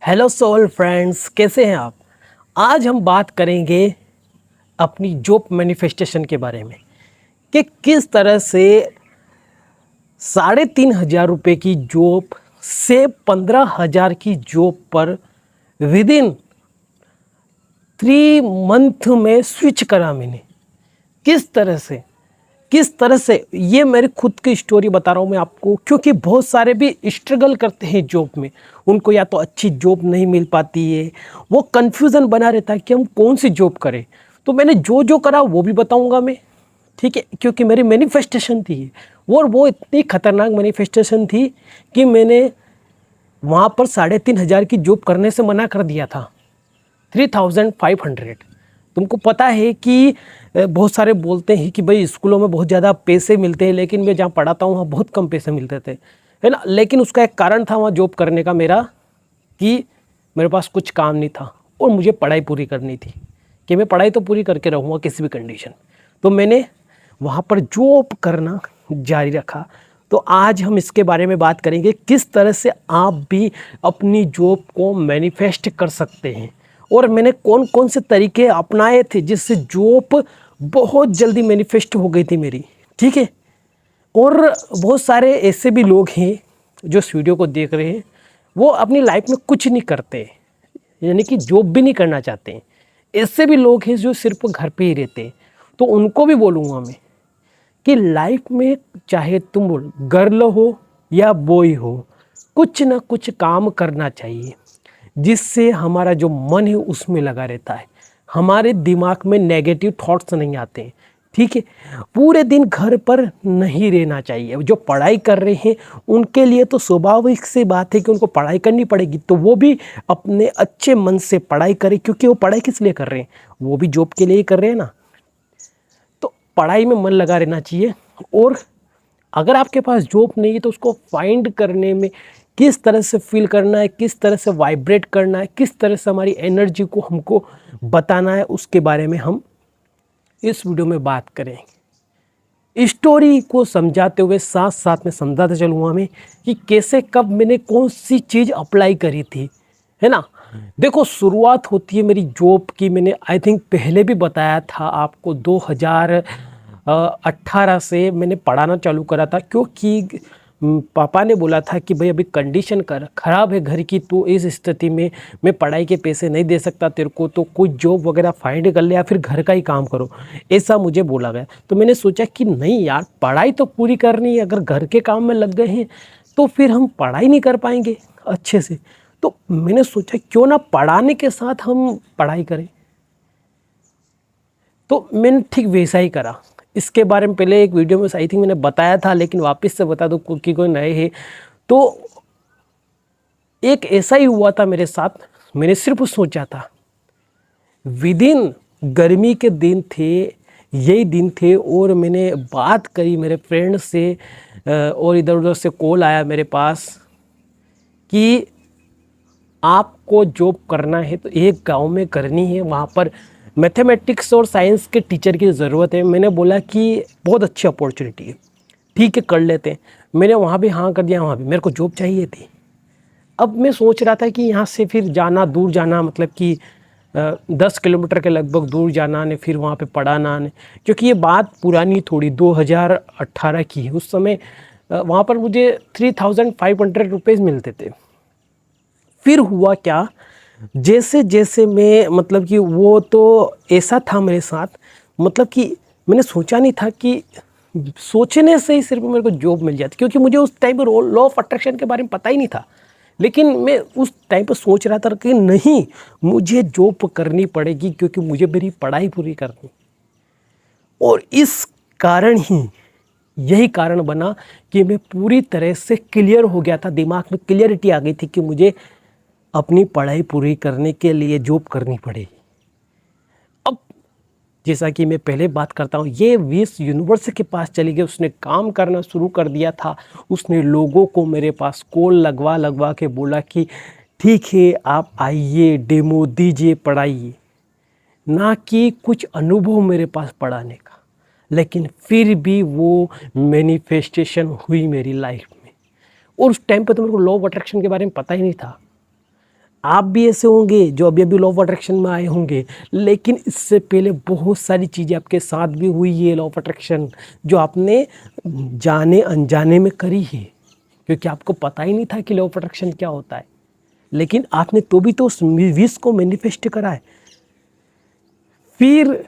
Hello soul friends, कैसे हैं आप। आज हम बात करेंगे अपनी जॉब मैनिफेस्टेशन के बारे में कि किस तरह से 3,500 रुपये की जॉब से 15,000 की जॉब पर विद इन 3 मंथ में स्विच करा मैंने। किस तरह से ये मेरी खुद की स्टोरी बता रहा हूँ मैं आपको, क्योंकि बहुत सारे भी स्ट्रगल करते हैं जॉब में। उनको या तो अच्छी जॉब नहीं मिल पाती है, वो कन्फ्यूज़न बना रहता है कि हम कौन सी जॉब करें। तो मैंने जो जो करा वो भी बताऊंगा मैं, ठीक है, क्योंकि मेरी मैनिफेस्टेशन थी और वो इतनी खतरनाक मैनिफेस्टेशन थी कि मैंने वहाँ पर 3,500 की जॉब करने से मना कर दिया था। 3,500। तुमको पता है कि बहुत सारे बोलते हैं कि भाई स्कूलों में बहुत ज़्यादा पैसे मिलते हैं, लेकिन मैं जहाँ पढ़ाता हूँ वहाँ बहुत कम पैसे मिलते थे, है ना। लेकिन उसका एक कारण था वहाँ जॉब करने का मेरा, कि मेरे पास कुछ काम नहीं था और मुझे पढ़ाई पूरी करनी थी, कि मैं पढ़ाई तो पूरी करके रहूँगा किसी भी कंडीशन। तो मैंने वहाँ पर जॉब करना जारी रखा। तो आज हम इसके बारे में बात करेंगे, किस तरह से आप भी अपनी जॉब को मैनिफेस्ट कर सकते हैं, और मैंने कौन कौन से तरीके अपनाए थे जिससे जॉब बहुत जल्दी मैनिफेस्ट हो गई थी मेरी, ठीक है। और बहुत सारे ऐसे भी लोग हैं जो इस वीडियो को देख रहे हैं, वो अपनी लाइफ में कुछ नहीं करते, यानी कि जॉब भी नहीं करना चाहते हैं। ऐसे भी लोग हैं जो सिर्फ घर पे ही रहते हैं। तो उनको भी बोलूँगा मैं कि लाइफ में चाहे तुम गर्ल हो या बॉय हो, कुछ ना कुछ काम करना चाहिए जिससे हमारा जो मन है उसमें लगा रहता है, हमारे दिमाग में नेगेटिव थॉट्स नहीं आते हैं, ठीक है। पूरे दिन घर पर नहीं रहना चाहिए। जो पढ़ाई कर रहे हैं उनके लिए तो स्वाभाविक सी बात है कि उनको पढ़ाई करनी पड़ेगी, तो वो भी अपने अच्छे मन से पढ़ाई करें, क्योंकि वो पढ़ाई किस लिए कर रहे हैं, वो भी जॉब के लिए ही कर रहे हैं ना। तो पढ़ाई में मन लगा रहना चाहिए। और अगर आपके पास जॉब नहीं है तो उसको फाइंड करने में किस तरह से फील करना है, किस तरह से वाइब्रेट करना है, किस तरह से हमारी एनर्जी को हमको बताना है, उसके बारे में हम इस वीडियो में बात करेंगे। स्टोरी को समझाते हुए साथ साथ में समझाते चलूँगा मैं कि कैसे कब मैंने कौन सी चीज़ अप्लाई करी थी, है ना। देखो, शुरुआत होती है मेरी जॉब की, मैंने आई थिंक पहले भी बताया था आपको, 2018 से मैंने पढ़ाना चालू करा था, क्योंकि पापा ने बोला था कि भाई अभी कंडीशन ख़राब है घर की, तो इस स्थिति में मैं पढ़ाई के पैसे नहीं दे सकता तेरे को, तो कोई जॉब वगैरह फाइंड कर ले या फिर घर का ही काम करो, ऐसा मुझे बोला गया। तो मैंने सोचा कि नहीं यार, पढ़ाई तो पूरी करनी है, अगर घर के काम में लग गए हैं तो फिर हम पढ़ाई नहीं कर पाएंगे अच्छे से। तो मैंने सोचा क्यों ना पढ़ाने के साथ हम पढ़ाई करें। तो मैंने ठीक वैसा ही करा। इसके बारे में पहले एक वीडियो में आई थिंक मैंने बताया था, लेकिन वापस से बता दो क्योंकि कोई नए हैं। तो एक ऐसा ही हुआ था मेरे साथ। मैंने सिर्फ सोचा था, विदिन गर्मी के दिन थे, यही दिन थे, और मैंने बात करी मेरे फ्रेंड से, और इधर उधर से कॉल आया मेरे पास कि आपको जॉब करना है तो एक गांव में करनी है, वहाँ पर मैथमेटिक्स और साइंस के टीचर की ज़रूरत है। मैंने बोला कि बहुत अच्छी अपॉर्चुनिटी है, ठीक है कर लेते हैं। मैंने वहाँ भी हाँ कर दिया, वहाँ भी मेरे को जॉब चाहिए थी। अब मैं सोच रहा था कि यहाँ से फिर जाना, दूर जाना, मतलब कि 10 किलोमीटर के लगभग दूर जाना ने, फिर वहाँ पे पढ़ाना ने, क्योंकि ये बात पुरानी थोड़ी 2018 की है। उस समय वहाँ पर मुझे 3,500 रुपीज़ मिलते थे। फिर हुआ क्या, जैसे जैसे मैं, मतलब कि वो तो ऐसा था मेरे साथ, मतलब कि मैंने सोचा नहीं था कि सोचने से ही सिर्फ मेरे को जॉब मिल जाती, क्योंकि मुझे उस टाइम पर लॉ ऑफ अट्रैक्शन के बारे में पता ही नहीं था। लेकिन मैं उस टाइम पर सोच रहा था कि नहीं, मुझे जॉब करनी पड़ेगी क्योंकि मुझे मेरी पढ़ाई पूरी करनी। और इस कारण ही, यही कारण बना कि मैं पूरी तरह से क्लियर हो गया था, दिमाग में क्लियरिटी आ गई थी कि मुझे अपनी पढ़ाई पूरी करने के लिए जॉब करनी पड़ेगी। अब जैसा कि मैं पहले बात करता हूँ, ये 20 यूनिवर्स के पास चली गई, उसने काम करना शुरू कर दिया था। उसने लोगों को मेरे पास कॉल लगवा लगवा के बोला कि ठीक है आप आइए, डेमो दीजिए, पढ़ाइए। ना कि कुछ अनुभव मेरे पास पढ़ाने का, लेकिन फिर भी वो मैनिफेस्टेशन हुई मेरी लाइफ में। और उस टाइम पर तो मेरे को लॉ ऑफ अट्रैक्शन के बारे में पता ही नहीं था। आप भी ऐसे होंगे जो अभी अभी लॉ ऑफ अट्रैक्शन में आए होंगे, लेकिन इससे पहले बहुत सारी चीज़ें आपके साथ भी हुई है लॉ ऑफ अट्रैक्शन, जो आपने जाने अनजाने में करी है, क्योंकि आपको पता ही नहीं था कि लॉ ऑफ अट्रैक्शन क्या होता है, लेकिन आपने तो भी तो उस विश को मैनिफेस्ट करा है। फिर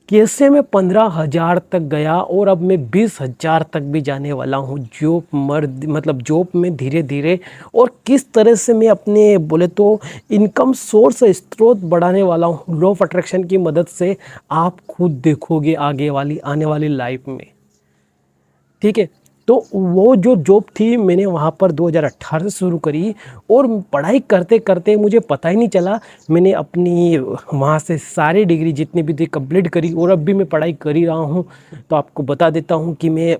कैसे मैं 15,000 तक गया और अब मैं 20,000 तक भी जाने वाला हूँ जॉब में धीरे धीरे, और किस तरह से मैं अपने बोले तो इनकम सोर्स स्रोत बढ़ाने वाला हूँ लॉ ऑफ अट्रैक्शन की मदद से। आप खुद देखोगे आने वाली लाइफ में, ठीक है। तो वो जो जॉब थी मैंने वहाँ पर 2018 से शुरू करी, और पढ़ाई करते करते मुझे पता ही नहीं चला, मैंने अपनी वहाँ से सारी डिग्री जितनी भी थी कंप्लीट करी, और अब भी मैं पढ़ाई कर ही रहा हूँ। तो आपको बता देता हूँ कि मैं,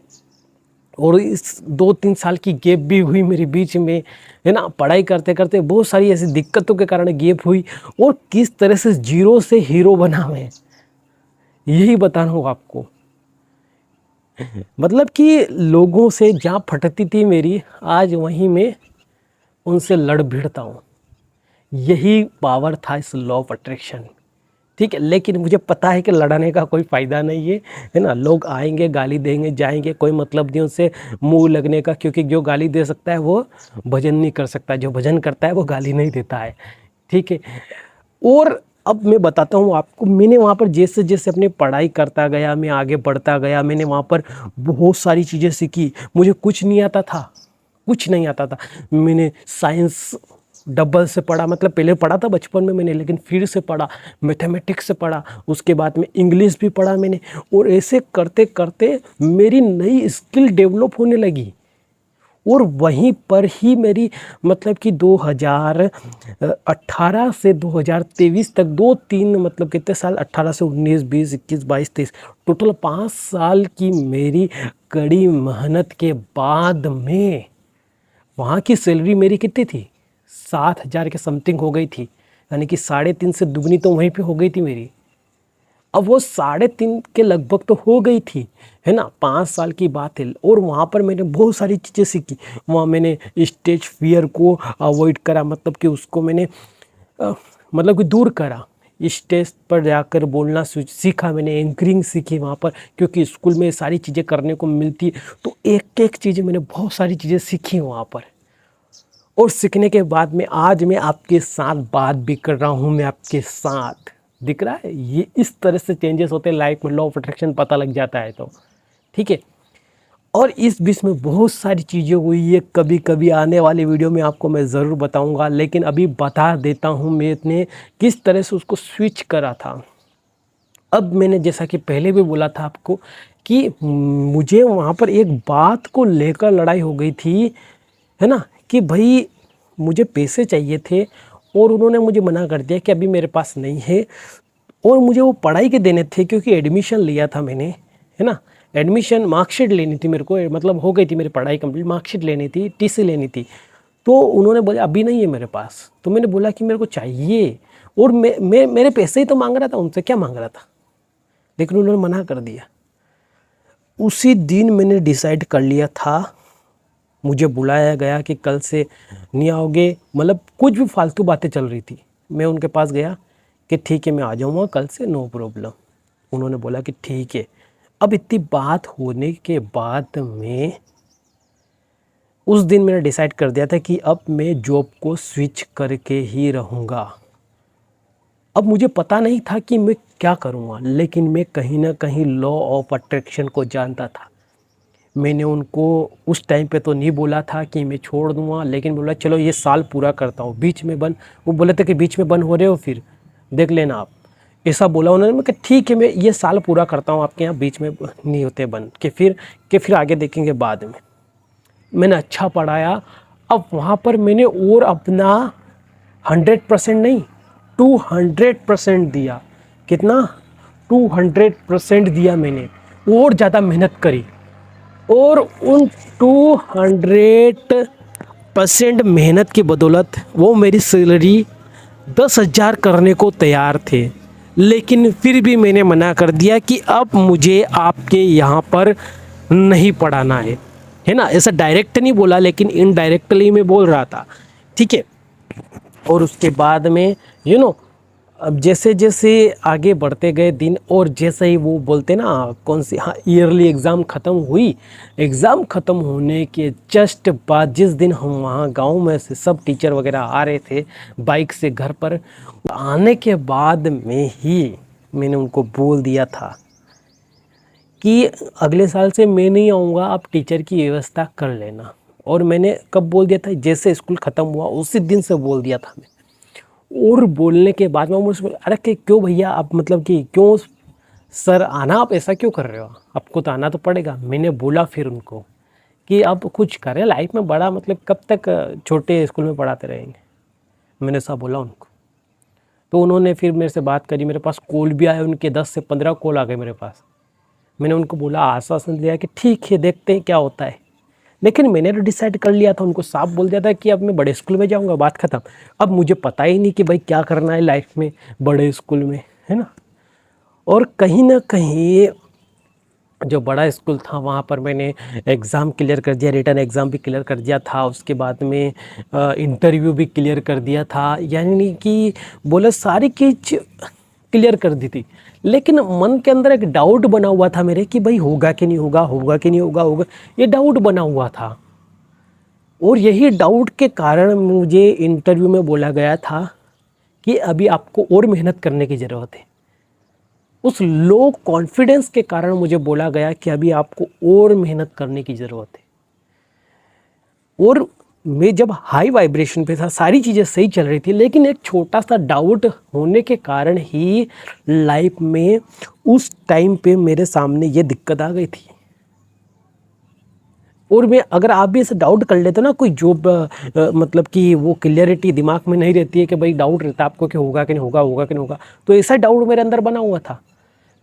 और इस 2-3 साल की गैप भी हुई मेरे बीच में, है ना। पढ़ाई करते करते बहुत सारी ऐसी दिक्कतों के कारण गैप हुई, और किस तरह से जीरो से हीरो बना मैं, यही बताना हूँ आपको। मतलब कि लोगों से जहाँ फटती थी मेरी, आज वहीं मैं उनसे लड़ भिड़ता हूँ। यही पावर था इस लॉ ऑफ अट्रैक्शन, ठीक है। लेकिन मुझे पता है कि लड़ने का कोई फ़ायदा नहीं है ना। लोग आएंगे, गाली देंगे, जाएंगे, कोई मतलब नहीं उनसे मुंह लगने का, क्योंकि जो गाली दे सकता है वो भजन नहीं कर सकता, जो भजन करता है वो गाली नहीं देता है, ठीक है। और अब मैं बताता हूँ आपको, मैंने वहाँ पर जैसे जैसे अपनी पढ़ाई करता गया, मैं आगे बढ़ता गया, मैंने वहाँ पर बहुत सारी चीज़ें सीखी। मुझे कुछ नहीं आता था, कुछ नहीं आता था। मैंने साइंस डबल से पढ़ा, मतलब पहले पढ़ा था बचपन में मैंने, लेकिन फिर से पढ़ा, मैथमेटिक्स से पढ़ा, उसके बाद में इंग्लिश भी पढ़ा मैंने, और ऐसे करते करते मेरी नई स्किल डेवलप होने लगी। और वहीं पर ही मेरी मतलब कि 2018 से 2023 तक 2-3 मतलब कितने साल, 18 से 19, 20, 21, 22, 23, टोटल 5 साल की मेरी कड़ी मेहनत के बाद में वहाँ की सैलरी मेरी कितनी थी, 7,000 के समथिंग हो गई थी, यानी कि 3.5 से दुगनी तो वहीं पे हो गई थी मेरी। अब वो 3.5 के लगभग तो हो गई थी, है ना। 5 साल की बात है, और वहाँ पर मैंने बहुत सारी चीज़ें सीखी। वहाँ मैंने स्टेज फियर को अवॉइड करा, मतलब कि उसको मैंने मतलब कि दूर करा। स्टेज पर जाकर बोलना सीखा मैंने, एंकरिंग सीखी वहाँ पर, क्योंकि स्कूल में सारी चीज़ें करने को मिलती, तो एक एक चीज़ें मैंने बहुत सारी चीज़ें सीखी वहाँ पर। और सीखने के बाद में आज मैं आपके साथ बात भी कर रहा हूँ, मैं आपके साथ, दिख रहा है। ये इस तरह से चेंजेस होते हैं लाइफ में, लॉ ऑफ अट्रैक्शन पता लग जाता है तो, ठीक है। और इस बीच में बहुत सारी चीज़ें हुई है, कभी कभी आने वाली वीडियो में आपको मैं ज़रूर बताऊंगा, लेकिन अभी बता देता हूँ मैंने किस तरह से उसको स्विच करा था। अब मैंने जैसा कि पहले भी बोला था आपको कि मुझे वहाँ पर एक बात को लेकर लड़ाई हो गई थी, है ना, कि भाई मुझे पैसे चाहिए थे, और उन्होंने मुझे मना कर दिया कि अभी मेरे पास नहीं है, और मुझे वो पढ़ाई के देने थे, क्योंकि एडमिशन लिया था मैंने, है ना। एडमिशन मार्कशीट लेनी थी मेरे को, मतलब हो गई थी मेरी पढ़ाई कंप्लीट, मार्कशीट लेनी थी, टीसी लेनी थी। तो उन्होंने बोला अभी नहीं है मेरे पास, तो मैंने बोला कि मेरे को चाहिए, और मैं मेरे पैसे ही तो मांग रहा था, उनसे क्या मांग रहा था, लेकिन उन्होंने मना कर दिया। उसी दिन मैंने डिसाइड कर लिया था, मुझे बुलाया गया कि कल से नहीं आओगे, मतलब कुछ भी फालतू बातें चल रही थी। मैं उनके पास गया कि ठीक है मैं आ जाऊँगा कल से, नो प्रॉब्लम। उन्होंने बोला कि ठीक है। अब इतनी बात होने के बाद में उस दिन मैंने डिसाइड कर दिया था कि अब मैं जॉब को स्विच करके ही रहूँगा। अब मुझे पता नहीं था कि मैं क्या करूँगा, लेकिन मैं कहीं ना कहीं लॉ ऑफ अट्रैक्शन को जानता था। मैंने उनको उस टाइम पे तो नहीं बोला था कि मैं छोड़ दूँगा, लेकिन बोला चलो ये साल पूरा करता हूँ, बीच में बंद, वो बोले थे कि बीच में बंद हो रहे हो फिर देख लेना आप, ऐसा बोला उन्होंने। मैं कहा ठीक है मैं ये साल पूरा करता हूँ आपके यहाँ, बीच में नहीं होते बंद, कि फिर आगे देखेंगे बाद में। मैंने अच्छा पढ़ाया। अब वहाँ पर मैंने और अपना 100% नहीं 200% दिया। कितना? 200% दिया मैंने, और ज़्यादा मेहनत करी, और उन 200% मेहनत की बदौलत वो मेरी सैलरी 10,000 करने को तैयार थे। लेकिन फिर भी मैंने मना कर दिया कि अब मुझे आपके यहाँ पर नहीं पढ़ाना है ना। ऐसा डायरेक्ट नहीं बोला, लेकिन इनडायरेक्टली मैं बोल रहा था, ठीक है। और उसके बाद में अब जैसे जैसे आगे बढ़ते गए दिन, और जैसे ही वो बोलते ना कौन सी, हाँ, ईयरली एग्ज़ाम ख़त्म हुई। एग्ज़ाम ख़त्म होने के जस्ट बाद, जिस दिन हम वहाँ गांव में से सब टीचर वगैरह आ रहे थे बाइक से घर पर, आने के बाद में ही मैंने उनको बोल दिया था कि अगले साल से मैं नहीं आऊँगा, आप टीचर की व्यवस्था कर लेना। और मैंने कब बोल दिया था? जैसे स्कूल ख़त्म हुआ उसी दिन से बोल दिया था मैं। और बोलने के बाद में मुझसे बोला, अरे कि क्यों भैया आप, मतलब कि क्यों सर आना, आप ऐसा क्यों कर रहे हो, आपको तो आना तो पड़ेगा। मैंने बोला फिर उनको कि अब कुछ करें लाइफ में बड़ा, मतलब कब तक छोटे स्कूल में पढ़ाते रहेंगे, मैंने ऐसा बोला उनको। तो उन्होंने फिर मेरे से बात करी, मेरे पास कॉल भी आए उनके, 10 से 15 कॉल आ गए मेरे पास। मैंने उनको बोला, आश्वासन दिया कि ठीक है देखते हैं क्या होता है। लेकिन मैंने तो डिसाइड कर लिया था, उनको साफ बोल दिया था कि अब मैं बड़े स्कूल में जाऊंगा, बात ख़त्म। अब मुझे पता ही नहीं कि भाई क्या करना है लाइफ में बड़े स्कूल में, है ना। और कहीं ना कहीं जो बड़ा स्कूल था वहाँ पर मैंने एग्ज़ाम क्लियर कर दिया, रिटन एग्ज़ाम भी क्लियर कर दिया था, उसके बाद में इंटरव्यू भी क्लियर कर दिया था, यानी कि बोले सारी चीज़ क्लियर कर दी थी। लेकिन मन के अंदर एक डाउट बना हुआ था मेरे कि भाई होगा कि नहीं होगा, होगा कि नहीं होगा, होगा, ये डाउट बना हुआ था। और यही डाउट के कारण मुझे इंटरव्यू में बोला गया था कि अभी आपको और मेहनत करने की ज़रूरत है। उस लो कॉन्फिडेंस के कारण मुझे बोला गया कि अभी आपको और मेहनत करने की ज़रूरत है। और मैं जब हाई वाइब्रेशन पे था, सारी चीज़ें सही चल रही थी, लेकिन एक छोटा सा डाउट होने के कारण ही लाइफ में उस टाइम पे मेरे सामने ये दिक्कत आ गई थी। और मैं, अगर आप भी ऐसे डाउट कर लेते ना, कोई जॉब मतलब कि वो क्लियरिटी दिमाग में नहीं रहती है कि भाई डाउट रहता है आपको कि होगा कि नहीं होगा, होगा कि नहीं होगा, तो ऐसा डाउट मेरे अंदर बना हुआ था।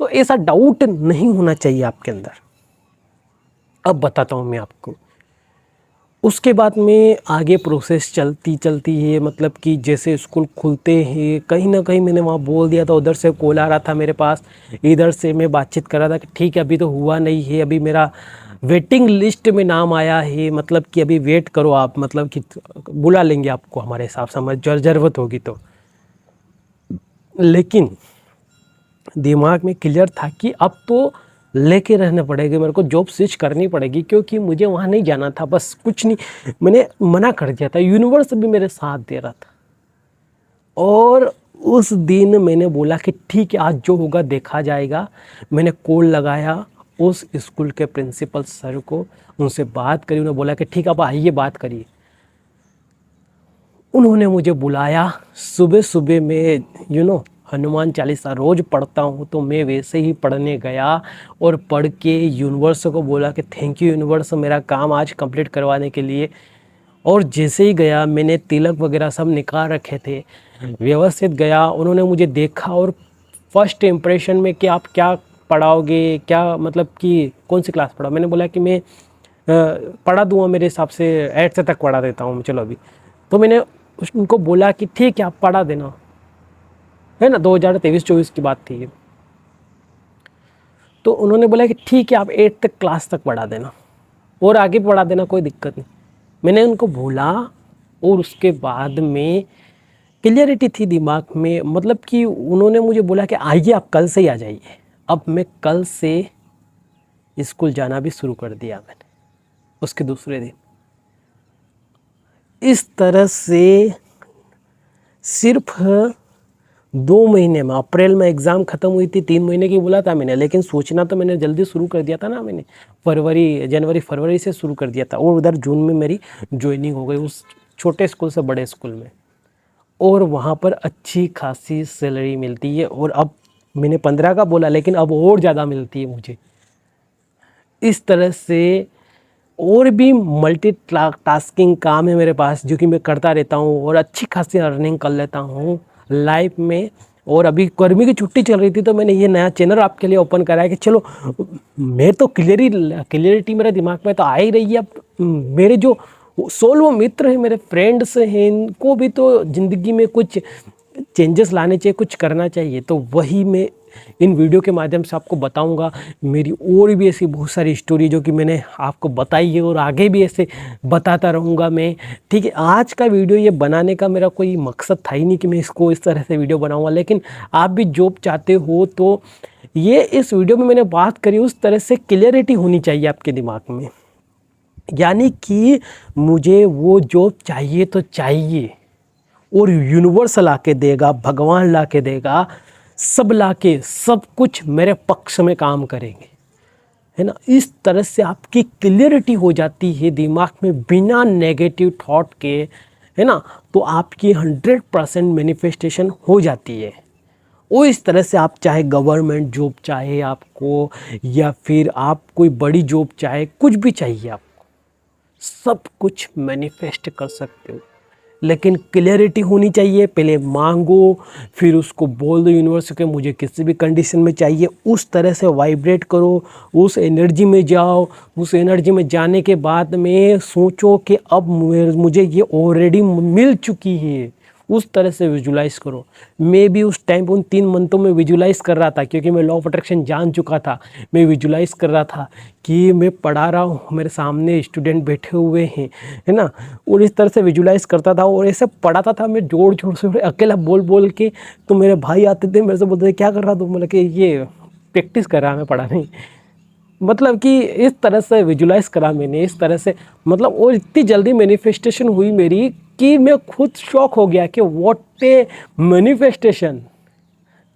तो ऐसा डाउट नहीं होना चाहिए आपके अंदर। अब बताता हूँ मैं आपको। उसके बाद में आगे प्रोसेस चलती चलती है, मतलब कि जैसे स्कूल खुलते हैं, कहीं ना कहीं मैंने वहाँ बोल दिया था, उधर से कॉल आ रहा था मेरे पास, इधर से मैं बातचीत कर रहा था कि ठीक है अभी तो हुआ नहीं है, अभी मेरा वेटिंग लिस्ट में नाम आया है, मतलब कि अभी वेट करो आप, मतलब कि बुला लेंगे आपको हमारे हिसाब से, हमारी ज़रूरत होगी तो। लेकिन दिमाग में क्लियर था कि अब तो लेके रहना पड़ेगा, मेरे को जॉब स्विच करनी पड़ेगी, क्योंकि मुझे वहाँ नहीं जाना था, बस कुछ नहीं, मैंने मना कर दिया था। यूनिवर्स भी मेरे साथ दे रहा था। और उस दिन मैंने बोला कि ठीक है आज जो होगा देखा जाएगा। मैंने कॉल लगाया उस स्कूल के प्रिंसिपल सर को, उनसे बात करी, उन्होंने बोला कि ठीक आप आइए बात करिए। उन्होंने मुझे बुलाया। सुबह सुबह में हनुमान चालीसा रोज़ पढ़ता हूँ, तो मैं वैसे ही पढ़ने गया और पढ़ के यूनिवर्स को बोला कि थैंक यू यूनिवर्स, मेरा काम आज कंप्लीट करवाने के लिए। और जैसे ही गया, मैंने तिलक वगैरह सब निकाल रखे थे, व्यवस्थित गया। उन्होंने मुझे देखा और फर्स्ट इम्प्रेशन में कि आप क्या पढ़ाओगे, क्या मतलब कि कौन सी क्लास पढ़ा, मैंने बोला कि मैं पढ़ा दूँगा, मेरे हिसाब से 8th तक पढ़ा देता हूँ चलो अभी। तो मैंने उनको बोला कि ठीक है आप पढ़ा देना, है ना, 2023-24 की बात थी ये। तो उन्होंने बोला कि ठीक है आप 8th क्लास तक पढ़ा देना और आगे पढ़ा देना, कोई दिक्कत नहीं। मैंने उनको बोला और उसके बाद में क्लियरिटी थी दिमाग में, मतलब कि उन्होंने मुझे बोला कि आइए आप कल से ही आ जाइए। अब मैं कल से स्कूल जाना भी शुरू कर दिया मैंने उसके दूसरे दिन। इस तरह से सिर्फ 2 महीने में, अप्रैल में एग्ज़ाम ख़त्म हुई थी, 3 महीने की बोला था मैंने, लेकिन सोचना तो मैंने जल्दी शुरू कर दिया था ना, मैंने जनवरी फरवरी से शुरू कर दिया था। और उधर जून में मेरी ज्वाइनिंग हो गई उस छोटे स्कूल से बड़े स्कूल में, और वहाँ पर अच्छी खासी सैलरी मिलती है। और अब मैंने 15 का बोला, लेकिन अब और ज़्यादा मिलती है मुझे। इस तरह से और भी मल्टी टास्किंग काम है मेरे पास, जो कि मैं करता रहता हूँ और अच्छी खासी अर्निंग कर लेता हूँ लाइफ में। और अभी गर्मी की छुट्टी चल रही थी, तो मैंने ये नया चैनल आपके लिए ओपन करा है कि चलो, मैं तो क्लियरिटी मेरे दिमाग में तो आ ही रही है। अब मेरे जो 16 मित्र हैं, मेरे फ्रेंड्स हैं, इनको भी तो ज़िंदगी में कुछ चेंजेस लाने चाहिए, कुछ करना चाहिए। तो वही मैं इन वीडियो के माध्यम से आपको बताऊंगा। मेरी और भी ऐसी बहुत सारी स्टोरी जो कि मैंने आपको बताई है और आगे भी ऐसे बताता रहूँगा मैं, ठीक है। आज का वीडियो ये बनाने का मेरा कोई मकसद था ही नहीं कि मैं इसको इस तरह से वीडियो बनाऊँगा, लेकिन आप भी जॉब चाहते हो तो ये इस वीडियो में मैंने बात करी उस तरह से क्लियरिटी होनी चाहिए आपके दिमाग में, यानी कि मुझे वो जॉब चाहिए तो चाहिए और यूनिवर्स ला के देगा, भगवान ला के देगा, सब ला के सब कुछ मेरे पक्ष में काम करेंगे, है ना। इस तरह से आपकी क्लियरिटी हो जाती है दिमाग में बिना नेगेटिव थॉट के, है ना, तो आपकी 100% मैनिफेस्टेशन हो जाती है। वो इस तरह से आप चाहे गवर्नमेंट जॉब चाहे आपको, या फिर आप कोई बड़ी जॉब चाहे, कुछ भी चाहिए आपको, सब कुछ मैनिफेस्ट कर सकते हो, लेकिन क्लियरिटी होनी चाहिए। पहले मांगो, फिर उसको बोल दो यूनिवर्स के मुझे किसी भी कंडीशन में चाहिए, उस तरह से वाइब्रेट करो, उस एनर्जी में जाओ। उस एनर्जी में जाने के बाद में सोचो कि अब मुझे ये ऑलरेडी मिल चुकी है, उस तरह से विजुलाइज करो। मैं भी उस टाइम उन 3 मंथों में विजुलाइज कर रहा था, क्योंकि मैं लॉ ऑफ अट्रैक्शन जान चुका था। मैं विजुलाइज कर रहा था कि मैं पढ़ा रहा हूँ, मेरे सामने स्टूडेंट बैठे हुए हैं, है ना, और इस तरह से विजुलाइज करता था और ऐसे पढ़ाता था मैं जोर जोर से, अकेला बोल बोल के। तो मेरे भाई आते थे मेरे से बोलते थे क्या कर रहा तू, मतलब कि ये प्रैक्टिस कर रहा मैं पढ़ाने, मतलब कि इस तरह से विजुलाइज करा मैंने, इस तरह से मतलब। और इतनी जल्दी मैनिफेस्टेशन हुई मेरी कि मैं खुद शॉक हो गया कि व्हाट ए मैनिफेस्टेशन।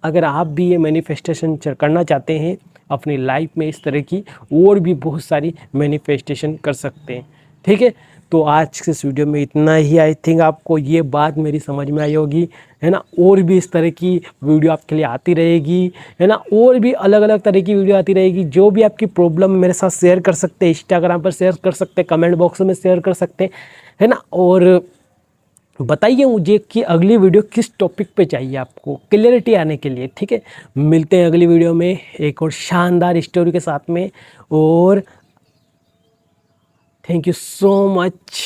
अगर आप भी ये मैनिफेस्टेशन करना चाहते हैं अपनी लाइफ में, इस तरह की और भी बहुत सारी मैनिफेस्टेशन कर सकते हैं, ठीक है। तो आज के इस वीडियो में इतना ही। आई थिंक आपको ये बात मेरी समझ में आई होगी, है ना। और भी इस तरह की वीडियो आपके लिए आती रहेगी, है ना, और भी अलग अलग तरह की वीडियो आती रहेगी। जो भी आपकी प्रॉब्लम मेरे साथ शेयर कर सकते हैं, इंस्टाग्राम पर शेयर कर सकते हैं, कमेंट बॉक्स में शेयर कर सकते हैं, है ना। और बताइए मुझे कि अगली वीडियो किस टॉपिक पे चाहिए आपको क्लियरिटी आने के लिए, ठीक है। मिलते हैं अगली वीडियो में एक और शानदार स्टोरी के साथ में। और थैंक यू सो मच।